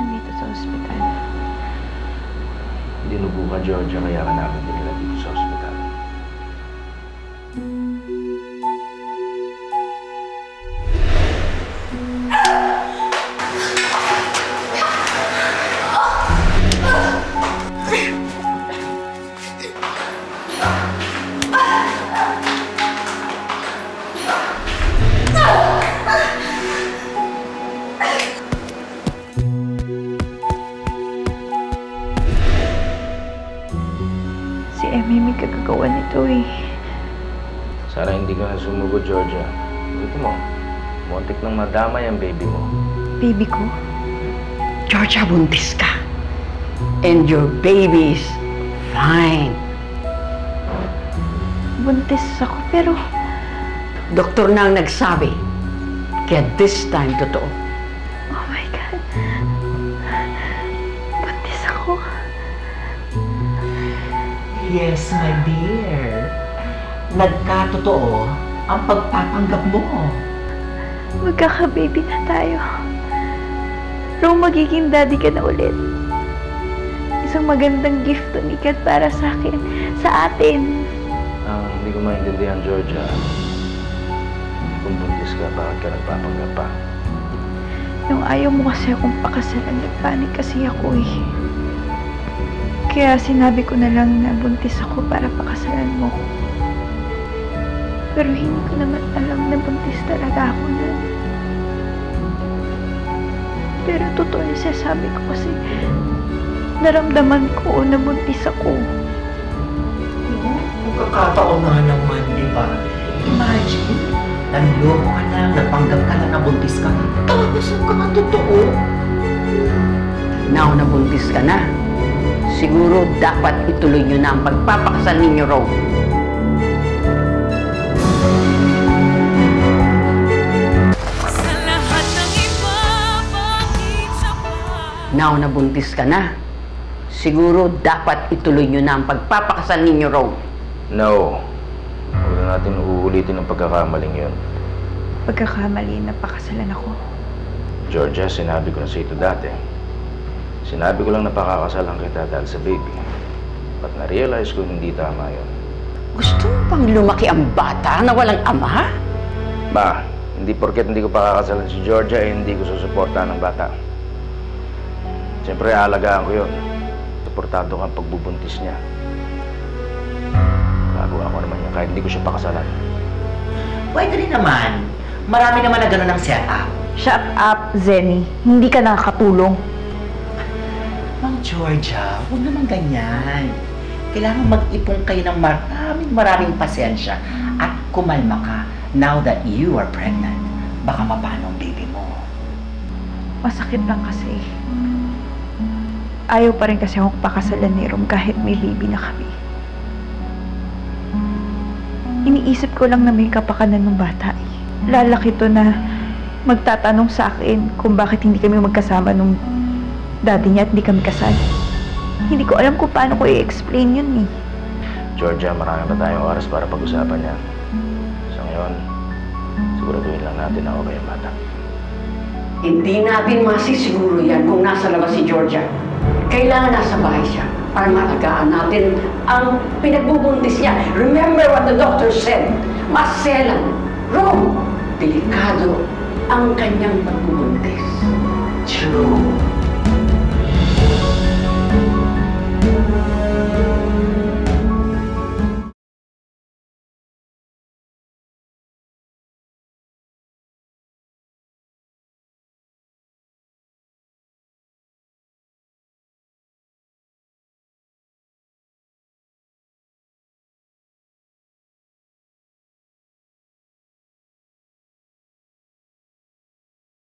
nandito sa ospital? Dinubo ka, Georgia, kaya ka namin dinala dito sa ospital. Si Emmy may kagagawa nito eh. Sana hindi ka na sumugod, Georgia. Buti mo, muntik nang madamay ang baby mo. Baby ko? Georgia, buntis ka. And your baby is fine. Buntis ako pero Doktor na ang nagsabi. Kaya this time, totoo. oh my God. Buntis ako. Yes, my dear. Nagkatotoo ang pagpapanggap mo. Magkaka-baby na tayo. Ro, magiging daddy ka na ulit. Isang magandang gift to ni God para sa akin, sa atin. Hindi ko maintindihan, Georgia. Kung buntis ka, bakit ka nagpapanggap pa? Nung ayaw mo kasi akong pakasalan, nagpanik kasi ako eh. Kaya sinabi ko na lang na buntis ako para pakasalan mo. Pero hindi ko naman alam na buntis talaga ako na. Pero totoo yung sasabi ko kasi naramdaman ko na buntis ako. Pagkakataon nga naman, di ba? Imagine, nanloko ka lang, napanggap ka lang na buntis ka. Tapos ang ka nga totoo. Now na buntis ka na, siguro dapat ituloy nyo na ang pagpapakasal ninyo, Ro. Now na buntis ka na, siguro dapat ituloy nyo na ang pagpapakasal ninyo, Ro. No. Huwag na natin uulitin ang pagkakamaling yun. Pagkakamali na pakasalan ako. Georgia, sinabi ko na sa ito dati. Sinabi ko lang na pakakasalan kita dahil sa baby. But na-realize ko hindi tama yun. Gusto mo bang lumaki ang bata na walang ama? Ma, hindi porket hindi ko pakakasalan si Georgia, hindi ko susuportahan ng bata. Siyempre, aalagaan ko yun. Suportado kang pagbubuntis niya. Gagawa ko naman yun kahit hindi ko siya pakasalan. Pwede rin naman. Marami naman na gano'n ang setup. Shut up, Zenny. Hindi ka nakakatulong. Ma'am Georgia, huwag naman ganyan. Kailangan mag-ipon kayo ng maraming pasensya at kumalma ka now that you are pregnant. Baka mapano ang baby mo. Masakit lang kasi. Ayaw pa rin kasi akong pakasalan ni Rom kahit may baby na kami. Iniisip ko lang na may kapakanan ng bata eh. Lalaki to na magtatanong sa akin kung bakit hindi kami magkasama nung daddy niya at hindi kami kasal. Hindi ko alam kung paano ko i-explain yun eh. Georgia, marami pa tayong oras para pag-usapan yan. So ngayon, siguraduhin lang natin na okay ang bata. Hindi natin masisiguro yan kung nasa labas si Georgia. Kailangan nasa bahay siya para malagaan natin ang pinagbubuntis niya. Remember what the doctor said. Maselan, Ro, delikado ang kanyang pagbubuntis. True.